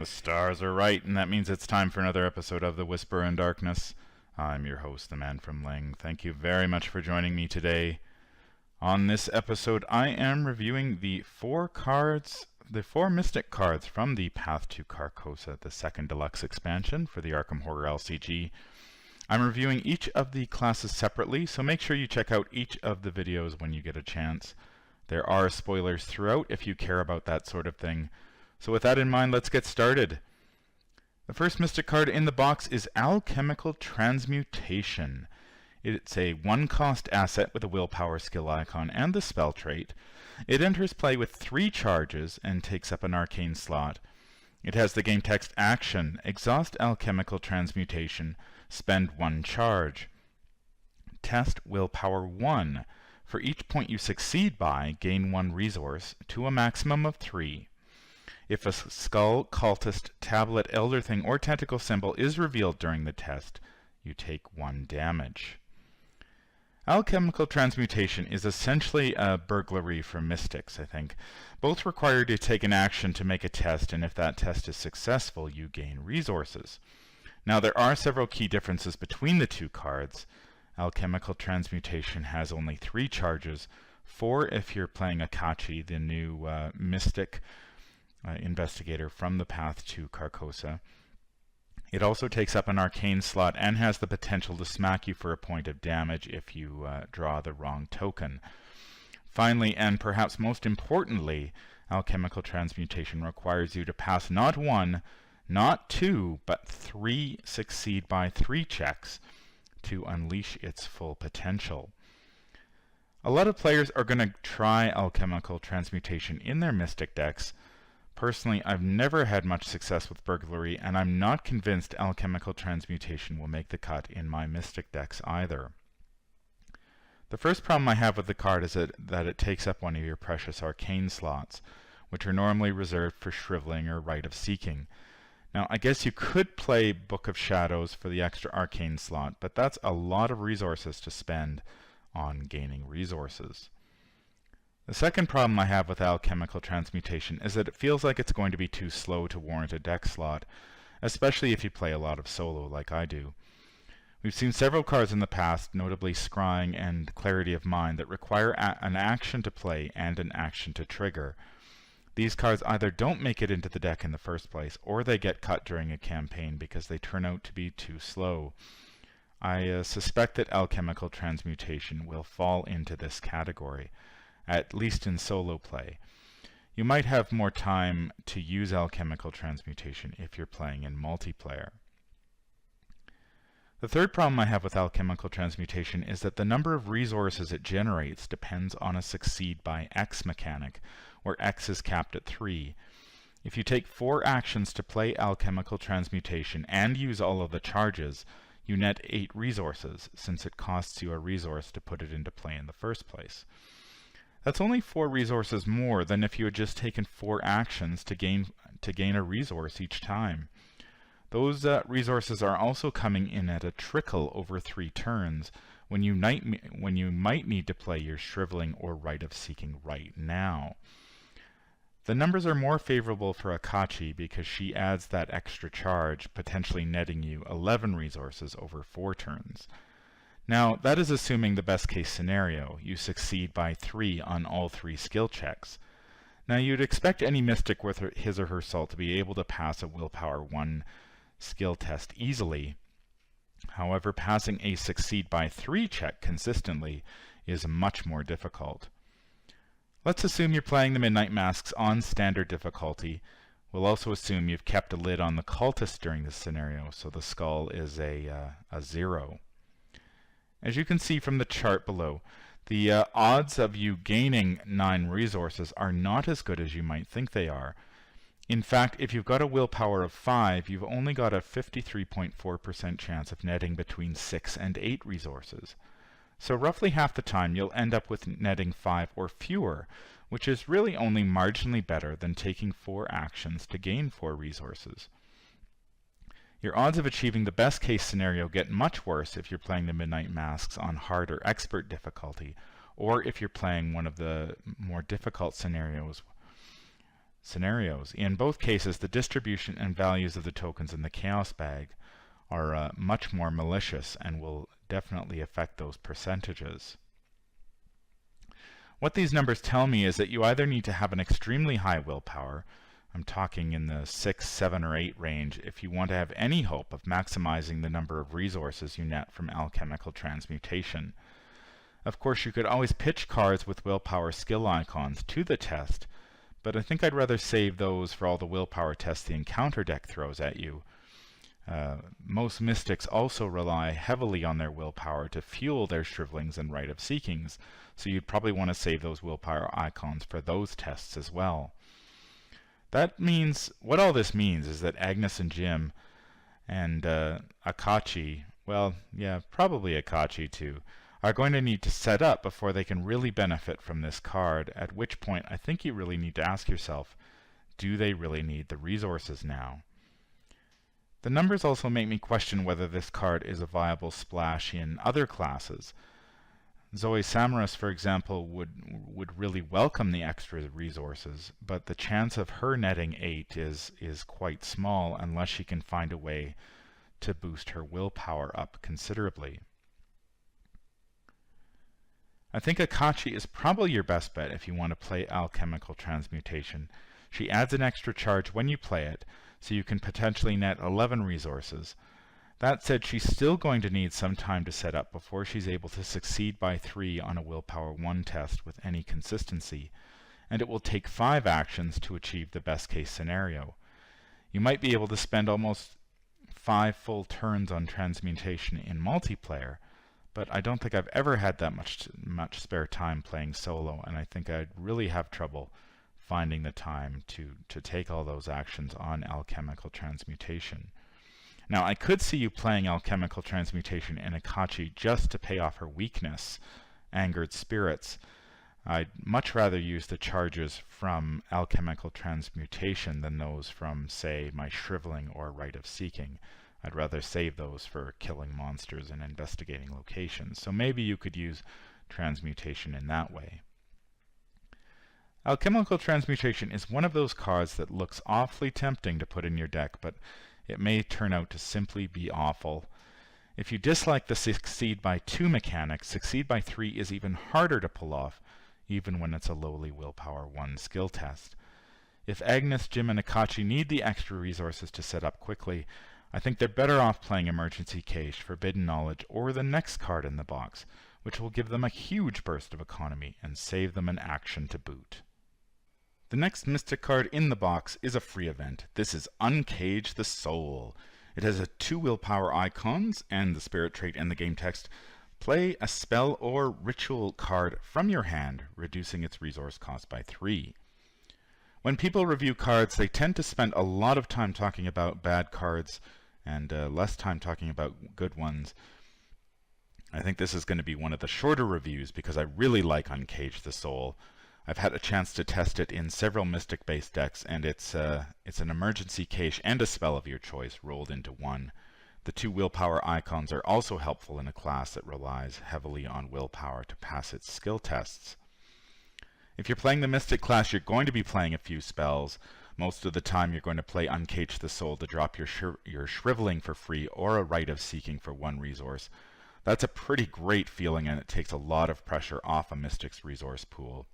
stars are right, and that means it's time for another episode of The Whisper in Darkness. I'm your host, the Man from Ling. Thank you very much for joining me today. On this episode, I am reviewing the four Mystic cards from the Path to Carcosa, the second deluxe expansion for the Arkham Horror LCG. I'm reviewing each of the classes separately, so make sure you check out each of the videos when you get a chance. There are spoilers throughout if you care about that sort of thing. So with that in mind, let's get started. The first Mystic card in the box is Alchemical Transmutation. It's a 1-cost asset with a willpower skill icon and the spell trait. It enters play with 3 charges and takes up an arcane slot. It has the game text action, exhaust Alchemical Transmutation, spend 1 charge. Test willpower 1. For each point you succeed by, gain 1 resource to a maximum of 3. If a skull, cultist, tablet, elder thing, or tentacle symbol is revealed during the test, you take 1 damage. Alchemical Transmutation is essentially a burglary for mystics, I think. Both require you to take an action to make a test, and if that test is successful, you gain resources. Now, there are several key differences between the two cards. Alchemical Transmutation has only 3 charges, 4 if you're playing Akachi, the new mystic investigator from the Path to Carcosa. It also takes up an arcane slot and has the potential to smack you for a point of damage if you draw the wrong token. Finally, and perhaps most importantly, Alchemical Transmutation requires you to pass not 1, not 2, but 3 succeed by 3 checks to unleash its full potential. A lot of players are going to try Alchemical Transmutation in their Mystic decks. Personally, I've never had much success with Burglary, and I'm not convinced Alchemical Transmutation will make the cut in my Mystic decks either. The first problem I have with the card is that it takes up one of your precious arcane slots, which are normally reserved for Shriveling or Rite of Seeking. Now, I guess you could play Book of Shadows for the extra arcane slot, but that's a lot of resources to spend on gaining resources. The second problem I have with Alchemical Transmutation is that it feels like it's going to be too slow to warrant a deck slot, especially if you play a lot of solo like I do. We've seen several cards in the past, notably Scrying and Clarity of Mind, that require an action to play and an action to trigger. These cards either don't make it into the deck in the first place, or they get cut during a campaign because they turn out to be too slow. I suspect that Alchemical Transmutation will fall into this category, at least in solo play. You might have more time to use Alchemical Transmutation if you're playing in multiplayer. The third problem I have with Alchemical Transmutation is that the number of resources it generates depends on a succeed by X mechanic, where X is capped at 3. If you take 4 actions to play Alchemical Transmutation and use all of the charges, you net 8 resources, since it costs you a resource to put it into play in the first place. That's only 4 resources more than if you had just taken 4 actions to gain a resource each time. Those resources are also coming in at a trickle over 3 turns, when you might need to play your Shriveling or Rite of Seeking right now. The numbers are more favorable for Akachi because she adds that extra charge, potentially netting you 11 resources over 4 turns. Now, that is assuming the best case scenario. You succeed by 3 on all 3 skill checks. Now, you'd expect any mystic with his or her salt to be able to pass a willpower 1 skill test easily. However, passing a succeed by 3 check consistently is much more difficult. Let's assume you're playing the Midnight Masks on standard difficulty. We'll also assume you've kept a lid on the cultist during this scenario, so the skull is a 0. As you can see from the chart below, the odds of you gaining 9 resources are not as good as you might think they are. In fact, if you've got a willpower of 5, you've only got a 53.4% chance of netting between 6 and 8 resources. So roughly half the time you'll end up with netting 5 or fewer, which is really only marginally better than taking 4 actions to gain 4 resources. Your odds of achieving the best case scenario get much worse if you're playing the Midnight Masks on hard or expert difficulty, or if you're playing one of the more difficult scenarios scenarios. In both cases, the distribution and values of the tokens in the Chaos bag are much more malicious and will definitely affect those percentages. What these numbers tell me is that you either need to have an extremely high willpower, I'm talking in the 6, 7, or 8 range, if you want to have any hope of maximizing the number of resources you net from alchemical transmutation. Of course, you could always pitch cards with willpower skill icons to the test, but I think I'd rather save those for all the willpower tests the encounter deck throws at you. Most mystics also rely heavily on their willpower to fuel their shrivelings and rite of seekings, so you'd probably want to save those willpower icons for those tests as well. That means, what all this means is that Agnes and Jim and Akachi, well, yeah, probably Akachi too, are going to need to set up before they can really benefit from this card, at which point I think you really need to ask yourself, do they really need the resources now? The numbers also make me question whether this card is a viable splash in other classes. Zoe Samaras, for example, would really welcome the extra resources, but the chance of her netting 8 is quite small unless she can find a way to boost her willpower up considerably. I think Akachi is probably your best bet if you want to play Alchemical Transmutation. She adds an extra charge when you play it, so you can potentially net 11 resources. That said, she's still going to need some time to set up before she's able to succeed by 3 on a Willpower 1 test with any consistency, and it will take 5 actions to achieve the best case scenario. You might be able to spend almost 5 full turns on transmutation in multiplayer, but I don't think I've ever had that much spare time playing solo, and I think I'd really have trouble finding the time to take all those actions on Alchemical Transmutation. Now, I could see you playing Alchemical Transmutation in Akachi just to pay off her weakness, Angered Spirits. I'd much rather use the charges from Alchemical Transmutation than those from, say, my Shriveling or Rite of Seeking. I'd rather save those for killing monsters and investigating locations, so maybe you could use Transmutation in that way. Alchemical Transmutation is one of those cards that looks awfully tempting to put in your deck, but it may turn out to simply be awful. If you dislike the Succeed by 2 mechanic, Succeed by 3 is even harder to pull off, even when it's a lowly Willpower 1 skill test. If Agnes, Jim, and Akachi need the extra resources to set up quickly, I think they're better off playing Emergency Cache, Forbidden Knowledge, or the next card in the box, which will give them a huge burst of economy and save them an action to boot. The next Mystic card in the box is a free event. This is Uncage the Soul. It has 2 willpower icons and the spirit trait in the game text. Play a spell or ritual card from your hand, reducing its resource cost by 3. When people review cards, they tend to spend a lot of time talking about bad cards and less time talking about good ones. I think this is going to be one of the shorter reviews because I really like Uncage the Soul. I've had a chance to test it in several Mystic-based decks, and it's an emergency cache and a spell of your choice rolled into one. The 2 willpower icons are also helpful in a class that relies heavily on willpower to pass its skill tests. If you're playing the Mystic class, you're going to be playing a few spells. Most of the time you're going to play Uncage the Soul to drop your Shriveling for free or a Rite of Seeking for 1 resource. That's a pretty great feeling, and it takes a lot of pressure off a Mystic's resource pool.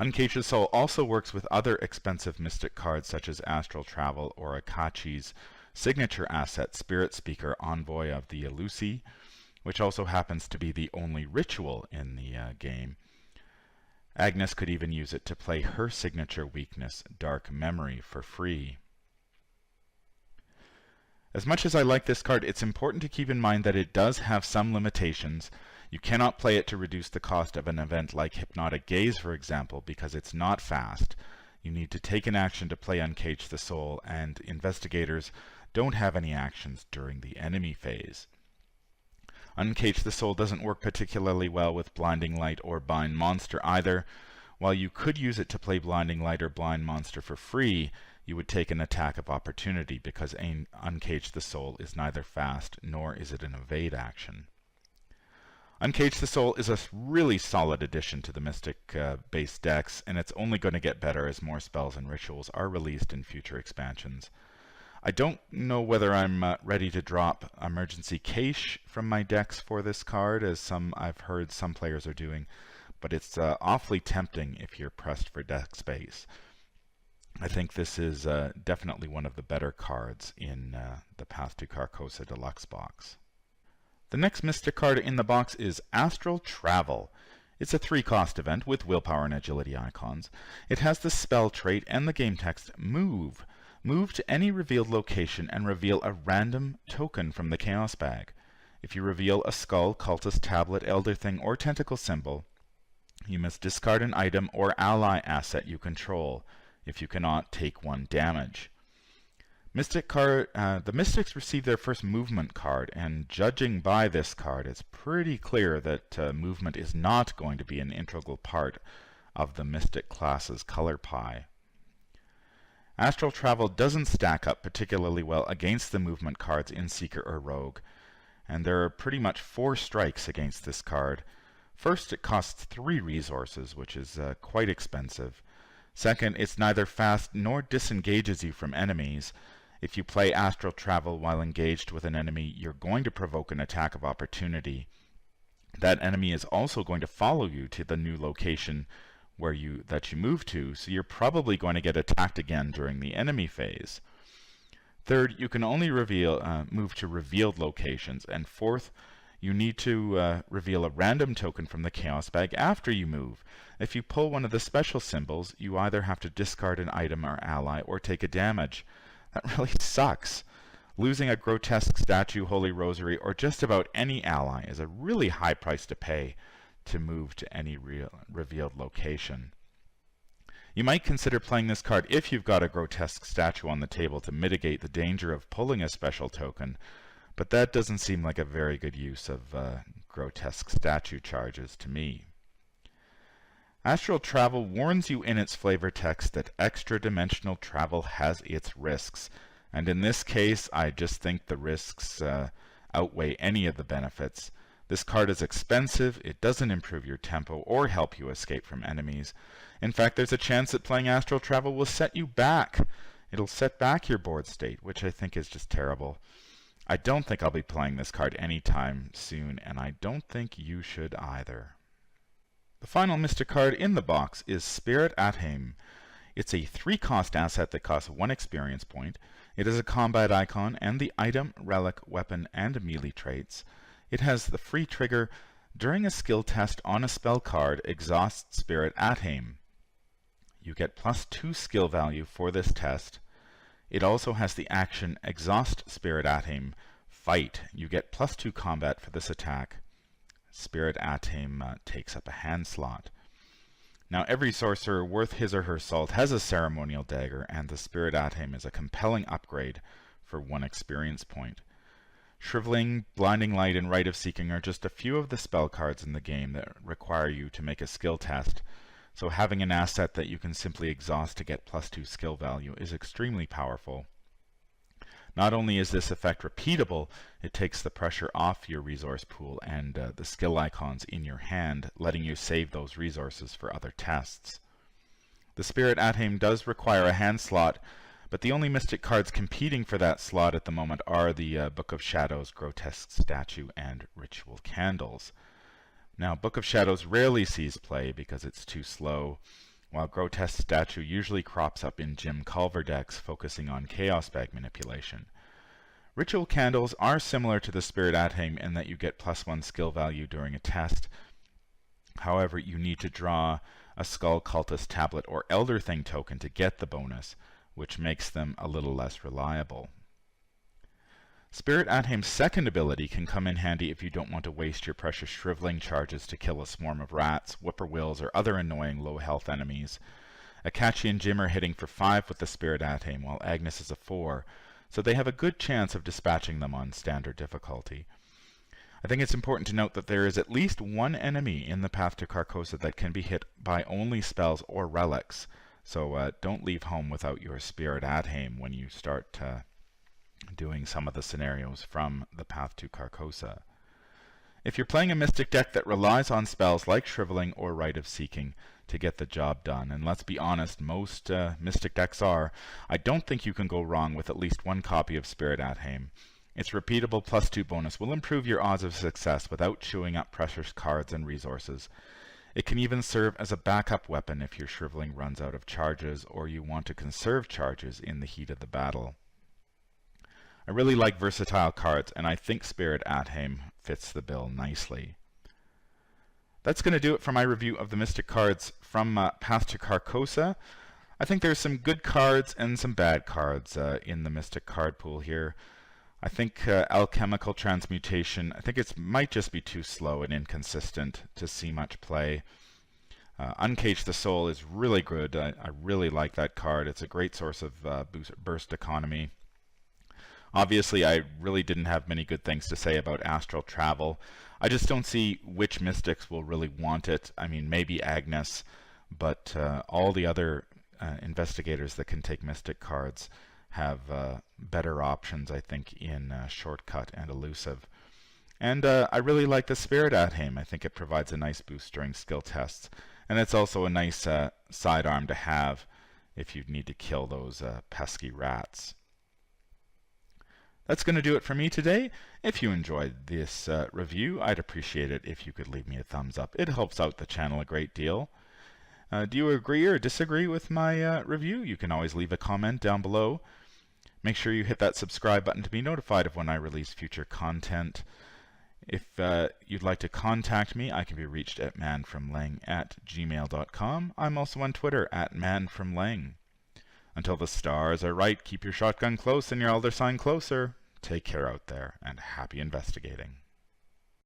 Uncage the Soul also works with other expensive Mystic cards such as Astral Travel or Akachi's signature asset, Spirit Speaker, Envoy of the Elusi, which also happens to be the only ritual in the game. Agnes could even use it to play her signature weakness, Dark Memory, for free. As much as I like this card, it's important to keep in mind that it does have some limitations. You cannot play it to reduce the cost of an event like Hypnotic Gaze, for example, because it's not fast. You need to take an action to play Uncage the Soul, and investigators don't have any actions during the enemy phase. Uncage the Soul doesn't work particularly well with Blinding Light or Blind Monster either. While you could use it to play Blinding Light or Blind Monster for free, you would take an attack of opportunity because Uncage the Soul is neither fast nor is it an evade action. Uncage the Soul is a really solid addition to the Mystic base decks, and it's only going to get better as more spells and rituals are released in future expansions. I don't know whether I'm ready to drop Emergency Cache from my decks for this card, as I've heard some players are doing, but it's awfully tempting if you're pressed for deck space. I think this is definitely one of the better cards in the Path to Carcosa Deluxe box. The next Mystic card in the box is Astral Travel. It's a 3-cost event with willpower and agility icons. It has the spell trait and the game text Move. Move to any revealed location and reveal a random token from the Chaos Bag. If you reveal a skull, cultist, tablet, elder thing, or tentacle symbol, you must discard an item or ally asset you control. If you cannot, take 1 damage. The Mystics receive their first movement card, and judging by this card, it's pretty clear that movement is not going to be an integral part of the Mystic class's color pie. Astral Travel doesn't stack up particularly well against the movement cards in Seeker or Rogue, and there are pretty much 4 strikes against this card. First, it costs 3 resources, which is quite expensive. Second, it's neither fast nor disengages you from enemies. If you play Astral Travel while engaged with an enemy, you're going to provoke an attack of opportunity. That enemy is also going to follow you to the new location that you move to, so you're probably going to get attacked again during the enemy phase. Third, you can only move to revealed locations. And fourth, you need to reveal a random token from the Chaos Bag after you move. If you pull one of the special symbols, you either have to discard an item or ally or take a damage. That really sucks. Losing a grotesque statue, Holy Rosary, or just about any ally is a really high price to pay to move to any revealed location. You might consider playing this card if you've got a grotesque statue on the table to mitigate the danger of pulling a special token, but that doesn't seem like a very good use of grotesque statue charges to me. Astral Travel warns you in its flavor text that extra-dimensional travel has its risks, and in this case I just think the risks outweigh any of the benefits. This card is expensive, it doesn't improve your tempo or help you escape from enemies. In fact, there's a chance that playing Astral Travel will set you back. It'll set back your board state, which I think is just terrible. I don't think I'll be playing this card anytime soon, and I don't think you should either. The final Mystic card in the box is Spirit Atheim. It's a 3-cost asset that costs 1 experience point. It is a combat icon and the item, relic, weapon, and melee traits. It has the free trigger, during a skill test on a spell card, exhaust Spirit Atheim. You get +2 skill value for this test. It also has the action Exhaust Spirit Atheim, Fight. You get +2 combat for this attack. Spirit Atheim takes up a hand slot. Now every sorcerer worth his or her salt has a ceremonial dagger, and the Spirit Atheim is a compelling upgrade for 1 experience point. Shriveling, Blinding Light, and Rite of Seeking are just a few of the spell cards in the game that require you to make a skill test, so having an asset that you can simply exhaust to get +2 skill value is extremely powerful. Not only is this effect repeatable, it takes the pressure off your resource pool and the skill icons in your hand, letting you save those resources for other tests. The Spirit Atheim does require a hand slot, but the only Mystic cards competing for that slot at the moment are the Book of Shadows, Grotesque Statue, and Ritual Candles. Now, Book of Shadows rarely sees play because it's too slow, while Grotesque Statue usually crops up in Jim Culver decks focusing on Chaos Bag manipulation. Ritual Candles are similar to the Spirit Atheim in that you get +1 skill value during a test. However, you need to draw a Skull, Cultist, Tablet, or Elder Thing token to get the bonus, which makes them a little less reliable. Spirit Atheim's second ability can come in handy if you don't want to waste your precious Shriveling charges to kill a swarm of rats, whippoorwills, or other annoying low-health enemies. Akachi and Jim are hitting for 5 with the Spirit Atheim, while Agnes is a 4, so they have a good chance of dispatching them on standard difficulty. I think it's important to note that there is at least 1 enemy in the Path to Carcosa that can be hit by only spells or relics, so don't leave home without your Spirit Atheim when you start doing some of the scenarios from the Path to Carcosa. if you're playing a Mystic deck that relies on spells like Shriveling or Rite of Seeking to get the job done, and let's be honest, most Mystic decks are, I don't think you can go wrong with at least one copy of Spirit Atheim. Its repeatable +2 bonus will improve your odds of success without chewing up precious cards and resources. It can even serve as a backup weapon if your Shriveling runs out of charges or you want to conserve charges in the heat of the battle. I really like versatile cards, and I think Spirit Atheim fits the bill nicely. That's going to do it for my review of the Mystic cards from Path to Carcosa. I think there's some good cards and some bad cards in the Mystic card pool here. I think Alchemical Transmutation, I think it might just be too slow and inconsistent to see much play. Uncage the Soul is really good. I really like that card. It's a great source of burst economy. Obviously, I really didn't have many good things to say about Astral Travel. I just don't see which Mystics will really want it. I mean, maybe Agnes, but all the other investigators that can take Mystic cards have better options, I think, in Shortcut and Elusive. And I really like the Spirit Atheim. I think it provides a nice boost during skill tests. And it's also a nice sidearm to have if you need to kill those pesky rats. That's going to do it for me today. If you enjoyed this review, I'd appreciate it if you could leave me a thumbs up. It helps out the channel a great deal. Do you agree or disagree with my review? You can always leave a comment down below. Make sure you hit that subscribe button to be notified of when I release future content. If you'd like to contact me, I can be reached at manfromleng@gmail.com. I'm also on Twitter at manfromleng. Until the stars are right, keep your shotgun close and your elder sign closer. Take care out there, and happy investigating.